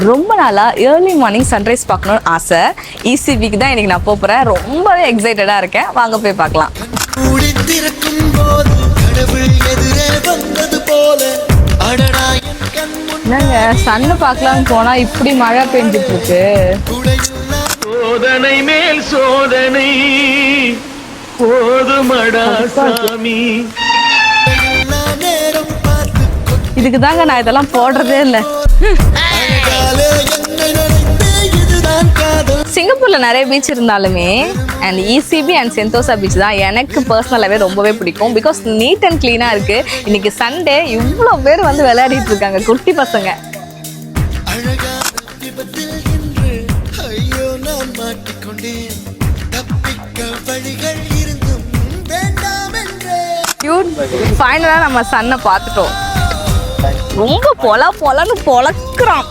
ரொம்ப நாளாக early morning sunrise பார்க்கணும்னு ஆசை. இசிபிக்கு தான் இன்றைக்கி நான் போகிறேன். ரொம்பவே எக்ஸைட்டடாக இருக்கேன். வாங்க போய் பார்க்கலாம். என்னங்க சன்னு பார்க்கலான்னு போனால் இப்படி மழை பெஞ்சிட்டு இருக்கு. சோதனை மேல் சோதனை போதுமடா சாமி. இதுக்கு தாங்க நான் இதெல்லாம் போடுறதே இல்லை. சிங்கப்பூர்ல நிறைய பீச் இருந்தாலுமே அண்ட் இசிபி அண்ட் சென்தோசா பீச் தான் எனக்கு பர்சனலாகவே ரொம்பவே பிடிக்கும். பிகாஸ் நீட் அண்ட் கிளீனாக இருக்கு. இன்னைக்கு சண்டே இவ்வளோ பேர் வந்து விளையாடிட்டு இருக்காங்க, குட்டி பசங்க. ஃபைனலாக நம்ம சன்னை பார்த்துட்டோம். ரொம்ப பொலன்னு பொழக்கிறான்.